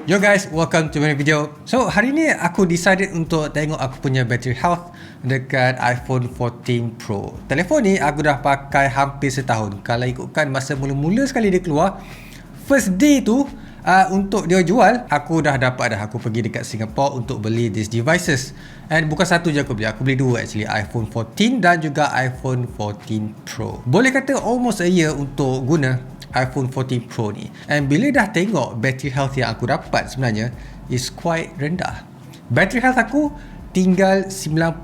Yo guys, welcome to my video. So hari ni aku decided untuk tengok aku punya battery health dekat iPhone 14 Pro. Telefon ni aku dah pakai hampir setahun. Kalau ikutkan masa mula-mula sekali dia keluar, first day tu untuk dia jual, aku dah dapat dah. Aku pergi dekat Singapore untuk beli these devices. And bukan satu je aku beli dua actually, iPhone 14 dan juga iPhone 14 Pro. Boleh kata almost a year untuk guna iPhone 14 Pro ni. And bila dah tengok battery health yang aku dapat sebenarnya is quite rendah. Battery health aku tinggal 91%.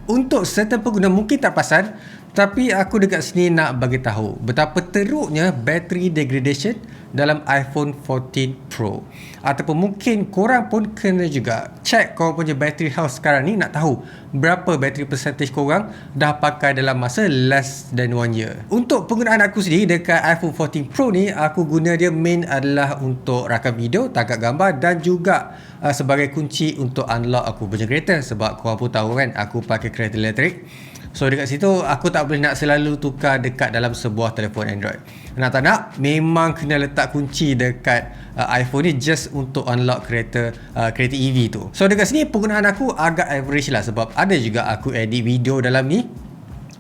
Untuk certain pengguna mungkin tak perasan, tapi aku dekat sini nak bagi tahu betapa teruknya battery degradation dalam iPhone 14 Pro. Ataupun mungkin korang pun kena juga check korang punya battery health sekarang ni, nak tahu berapa battery percentage korang dah pakai dalam masa less than 1 year. Untuk penggunaan aku sendiri dekat iPhone 14 Pro ni, aku guna dia main adalah untuk rakam video, tangkap gambar dan juga sebagai kunci untuk unlock aku punya kereta. Sebab korang pun tahu kan, aku pakai kereta elektrik. So dekat situ aku tak boleh nak selalu tukar dekat dalam sebuah telefon Android. Nak tak nak, memang kena letak kunci dekat iPhone ni just untuk unlock kereta EV tu. So dekat sini penggunaan aku agak average lah, sebab ada juga aku edit video dalam ni.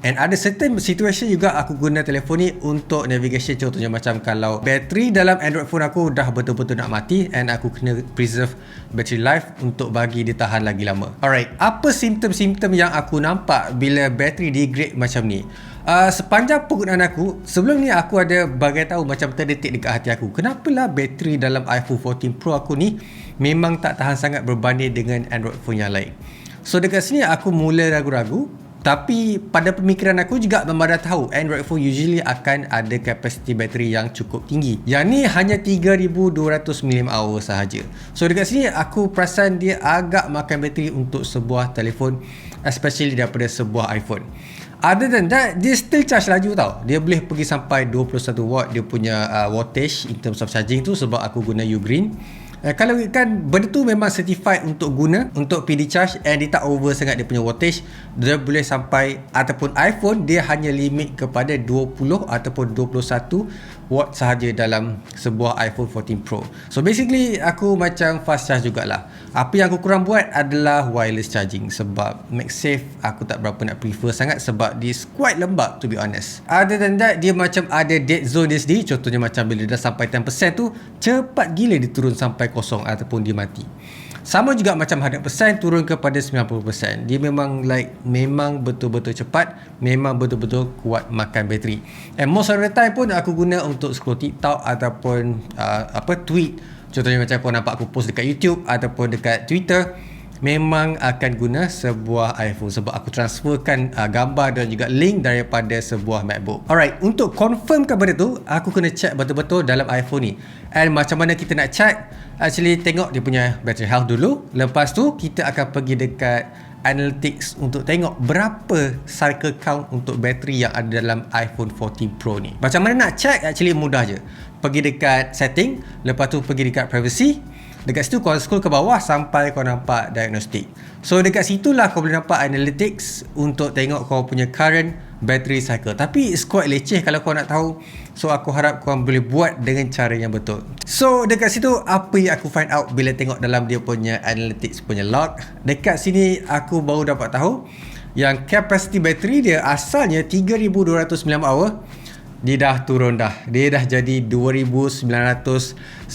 And ada certain situation juga aku guna telefon ni untuk navigation. Contohnya macam kalau bateri dalam Android phone aku dah betul-betul nak mati, and aku kena preserve battery life untuk bagi dia tahan lagi lama. Alright, apa simptom-simptom yang aku nampak bila bateri degrade macam ni? Sepanjang penggunaan aku, sebelum ni aku ada bagai tahu macam terdetik dekat hati aku, kenapalah bateri dalam iPhone 14 Pro aku ni memang tak tahan sangat berbanding dengan Android phone yang lain. So dekat sini aku mula ragu-ragu. Tapi pada pemikiran aku juga memang dah tahu Android phone usually akan ada capacity bateri yang cukup tinggi. Yang ni hanya 3200 mAh sahaja. So dekat sini aku perasan dia agak makan bateri untuk sebuah telefon, especially daripada sebuah iPhone. Other than that, dia still charge laju tau. Dia boleh pergi sampai 21 watt dia punya wattage in terms of charging tu, sebab aku guna Ugreen. Kalau kan benda tu memang certified untuk guna untuk PD charge, and dia tak over sangat dia punya wattage. Dia boleh sampai, ataupun iPhone dia hanya limit kepada 20 ataupun 21 watt sahaja dalam sebuah iPhone 14 Pro. So basically aku macam fast charge jugalah. Apa yang aku kurang buat adalah wireless charging, sebab MagSafe aku tak berapa nak prefer sangat, sebab dia quite lembab to be honest. Other than that, dia macam ada dead zone dia sendiri. Contohnya macam bila dah sampai 10% tu, cepat gila dia turun sampai kosong ataupun dia mati. Sama juga macam 100% turun kepada 90%. Dia memang betul-betul cepat, memang betul-betul kuat makan bateri. And most of the time pun aku guna untuk scroll TikTok ataupun tweet. Contohnya macam kau nampak aku post dekat YouTube ataupun dekat Twitter, memang akan guna sebuah iPhone, sebab aku transferkan gambar dan juga link daripada sebuah MacBook. Alright, untuk confirmkan benda tu, aku kena check betul-betul dalam iPhone ni. And macam mana kita nak check? Actually tengok dia punya battery health dulu. Lepas tu kita akan pergi dekat analytics untuk tengok berapa cycle count untuk bateri yang ada dalam iPhone 14 Pro ni. Macam mana nak check? Actually mudah je. Pergi dekat setting, lepas tu pergi dekat privacy. Dekat situ kau scroll ke bawah sampai kau nampak diagnostic. So dekat situlah kau boleh nampak analytics untuk tengok kau punya current battery cycle. Tapi it's quite leceh kalau kau nak tahu. So aku harap kau boleh buat dengan cara yang betul. So dekat situ apa yang aku find out bila tengok dalam dia punya analytics punya log. Dekat sini aku baru dapat tahu yang capacity battery dia asalnya 3200 mAh. Dia dah turun dah. Dia dah jadi 2995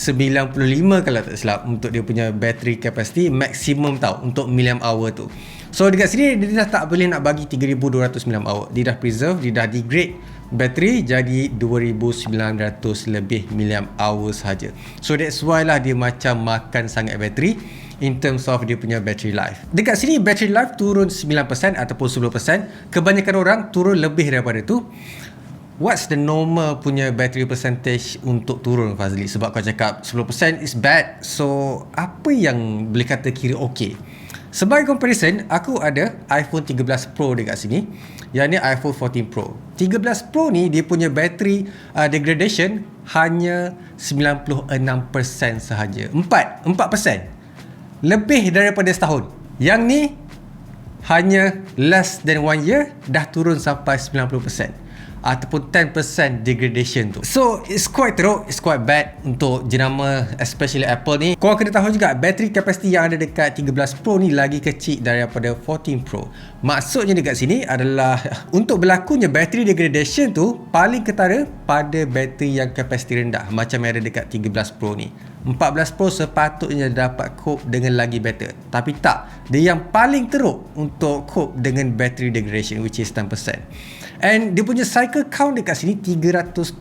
kalau tak silap untuk dia punya battery capacity maximum tau untuk mAh tu. So dekat sini dia dah tak boleh nak bagi 3200 mAh. Dia dah preserve, dia dah degrade battery jadi 2900 lebih mAh sahaja. So that's why lah dia macam makan sangat bateri in terms of dia punya battery life. Dekat sini battery life turun 9% ataupun 10%. Kebanyakan orang turun lebih daripada tu. What's the normal punya battery percentage untuk turun, Fazli? Sebab kau cakap 10% is bad. So apa yang boleh kata kira okay? Sebagai comparison, aku ada iPhone 13 Pro dekat sini, yang ni iPhone 14 Pro. 13 Pro ni dia punya battery degradation hanya 96% sahaja. 4%. Lebih daripada setahun. Yang ni hanya less than 1 year dah turun sampai 90%. ataupun 10% degradation tu. So it's quite teruk, it's quite bad untuk jenama especially Apple ni. Korang kena tahu juga bateri kapasiti yang ada dekat 13 Pro ni lagi kecil daripada 14 Pro. Maksudnya dekat sini adalah untuk berlakunya bateri degradation tu paling ketara pada bateri yang kapasiti rendah macam yang ada dekat 13 Pro ni. 14 Pro sepatutnya dapat cope dengan lagi better, tapi tak, dia yang paling teruk untuk cope dengan battery degradation, which is 10%. And dia punya cycle count dekat sini 317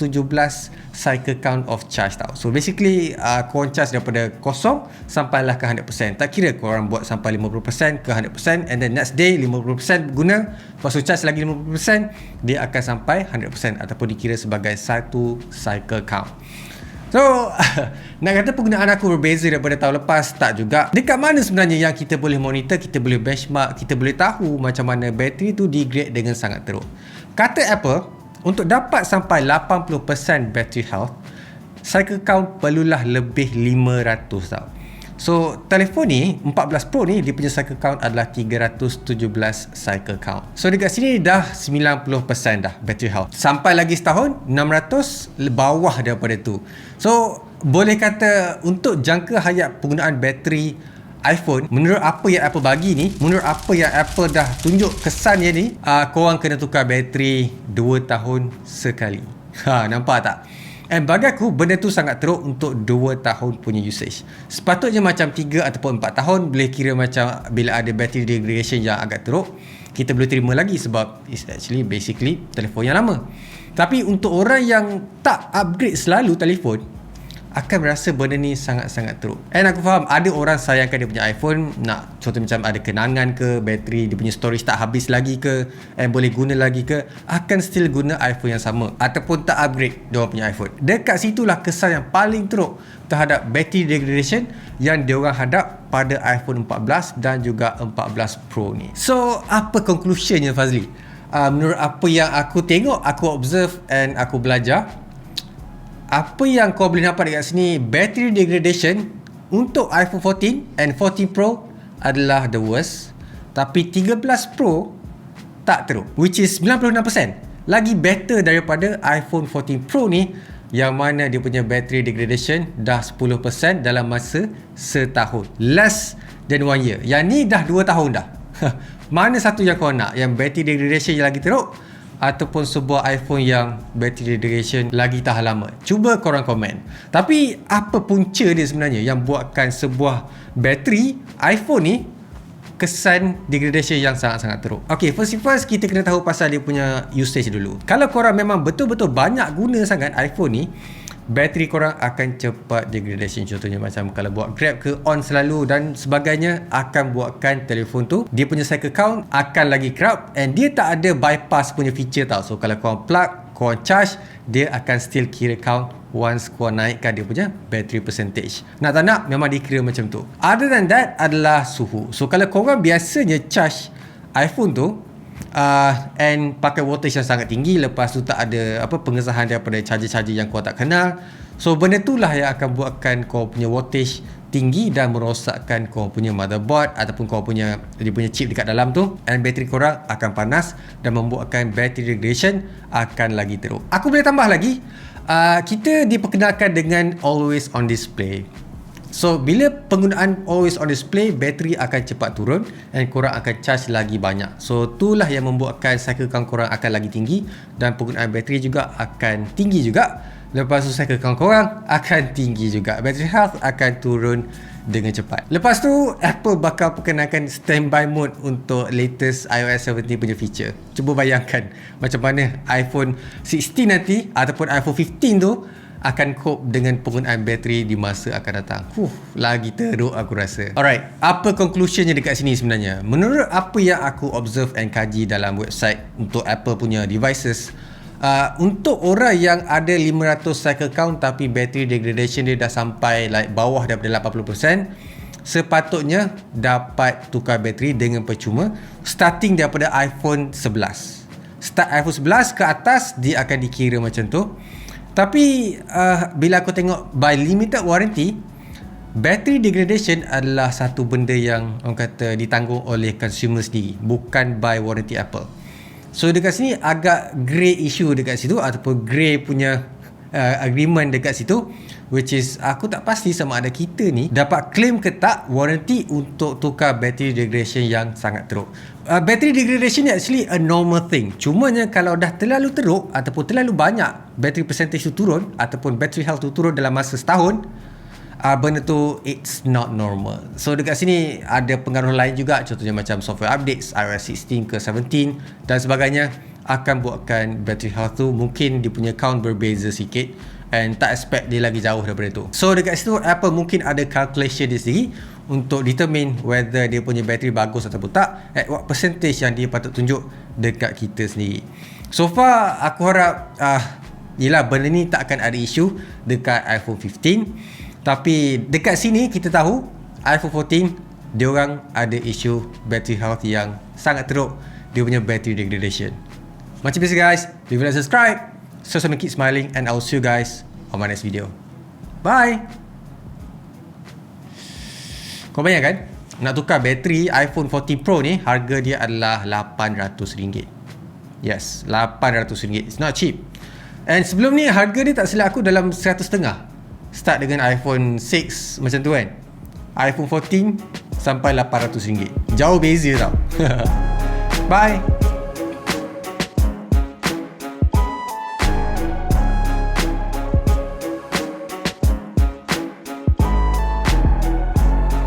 cycle count of charge tau. So basically korang charge daripada kosong sampailah ke 100%. Tak kira korang buat sampai 50% ke 100%, and then next day 50% guna, lepas tu charge lagi 50%, dia akan sampai 100% ataupun dikira sebagai satu cycle count. So, nak kata penggunaan aku berbeza daripada tahun lepas, tak juga. Dekat mana sebenarnya yang kita boleh monitor, kita boleh benchmark, kita boleh tahu macam mana bateri tu degrade dengan sangat teruk. Kata Apple, untuk dapat sampai 80% battery health, cycle count perlulah lebih 500 tau. So, telefon ni, 14 Pro ni, dia punya cycle count adalah 317 cycle count. So, dekat sini dah 90% dah battery health. Sampai lagi setahun, 600 bawah daripada tu. So, boleh kata untuk jangka hayat penggunaan bateri iPhone, menurut apa yang Apple bagi ni, menurut apa yang Apple dah tunjuk kesannya ni, korang kena tukar bateri 2 tahun sekali. Nampak tak? And bagi aku, benda tu sangat teruk untuk 2 tahun punya usage. Sepatutnya macam 3 ataupun 4 tahun boleh kira macam bila ada battery degradation yang agak teruk, kita boleh terima lagi sebab it's actually basically telefon yang lama. Tapi untuk orang yang tak upgrade selalu telefon, akan merasa benda ni sangat-sangat teruk. And aku faham ada orang sayangkan dia punya iPhone, nak contoh macam ada kenangan ke, bateri dia punya storage tak habis lagi ke, and boleh guna lagi ke, akan still guna iPhone yang sama ataupun tak upgrade dia punya iPhone. Dekat situlah kesan yang paling teruk terhadap battery degradation yang dia orang hadap pada iPhone 14 dan juga 14 Pro ni. So apa conclusionnya, Fazli? Menurut apa yang aku tengok, aku observe and aku belajar, apa yang kau boleh nampak dekat sini, battery degradation untuk iPhone 14 and 14 Pro adalah the worst. Tapi 13 Pro tak teruk, which is 96%. Lagi better daripada iPhone 14 Pro ni, yang mana dia punya battery degradation dah 10% dalam masa setahun. Less than 1 year. Yang ni dah 2 tahun dah. Mana satu yang kau nak? Yang battery degradation yang lagi teruk, ataupun sebuah iPhone yang battery degradation lagi tahan lama? Cuba korang komen. Tapi apa punca dia sebenarnya yang buatkan sebuah bateri iPhone ni kesan degradation yang sangat-sangat teruk? Okay, first kita kena tahu pasal dia punya usage dulu. Kalau korang memang betul-betul banyak guna sangat iPhone ni, bateri korang akan cepat degradation. Contohnya macam kalau buat Grab ke, on selalu dan sebagainya, akan buatkan telefon tu, dia punya cycle count akan lagi crowd, and dia tak ada bypass punya feature tau. So kalau korang plug, korang charge, dia akan still kira count once korang naikkan dia punya battery percentage. Nak tak nak, memang dikira macam tu. Other than that adalah suhu. So kalau korang biasanya charge iPhone tu and pakai voltage yang sangat tinggi, lepas tu tak ada pengesahan daripada charger-charger yang kau tak kenal, so benda itulah yang akan buatkan kau punya voltage tinggi dan merosakkan kau punya motherboard ataupun kau punya dia punya chip dekat dalam tu, and bateri korang akan panas dan membuatkan battery degradation akan lagi teruk. Aku boleh tambah lagi, kita diperkenalkan dengan always on display. So bila penggunaan always on display, bateri akan cepat turun dan korang akan charge lagi banyak. So itulah yang membuatkan cycle count korang akan lagi tinggi dan penggunaan bateri juga akan tinggi juga. Lepas tu cycle count korang akan tinggi juga, battery health akan turun dengan cepat. Lepas tu Apple bakal perkenalkan standby mode untuk latest iOS 17 punya feature. Cuba bayangkan macam mana iPhone 16 nanti ataupun iPhone 15 tu akan cope dengan penggunaan bateri di masa akan datang. Lagi teruk aku rasa. Alright, apa conclusionnya dekat sini sebenarnya? Menurut apa yang aku observe and kaji dalam website untuk Apple punya devices, untuk orang yang ada 500 cycle count tapi battery degradation dia dah sampai bawah daripada 80%, sepatutnya dapat tukar bateri dengan percuma starting daripada iPhone 11. Start iPhone 11 ke atas, dia akan dikira macam tu. Tapi bila aku tengok by limited warranty, battery degradation adalah satu benda yang orang kata ditanggung oleh consumer sendiri, bukan by warranty Apple. So dekat sini agak grey issue dekat situ, ataupun grey punya agreement dekat situ, which is aku tak pasti sama ada kita ni dapat claim ke tak warranty untuk tukar battery degradation yang sangat teruk. Battery degradation ni actually a normal thing. Cumanya kalau dah terlalu teruk ataupun terlalu banyak battery percentage tu turun ataupun battery health tu turun dalam masa setahun, benda tu it's not normal. So dekat sini ada pengaruh lain juga, contohnya macam software updates iOS 16 ke 17 dan sebagainya, akan buatkan battery health tu mungkin dia punya count berbeza sikit, and tak expect dia lagi jauh daripada tu. So dekat situ Apple mungkin ada calculation dia sendiri untuk determine whether dia punya battery bagus ataupun tak, at what percentage yang dia patut tunjuk dekat kita sendiri. So far aku harap yelah benda ni tak akan ada isu dekat iPhone 15. Tapi dekat sini kita tahu iPhone 14 dia orang ada isu battery health yang sangat teruk, dia punya battery degradation. Macam biasa guys, leave a like, subscribe, so keep smiling, and I'll see you guys on my next video. Bye. Kau bayang kan, nak tukar bateri iPhone 14 Pro ni harga dia adalah RM800. Yes, RM800. It's not cheap. And sebelum ni harga dia tak silap aku dalam 100.5. Start dengan iPhone 6 macam tu kan, iPhone 14 sampai RM800. Jauh beza tau. Bye.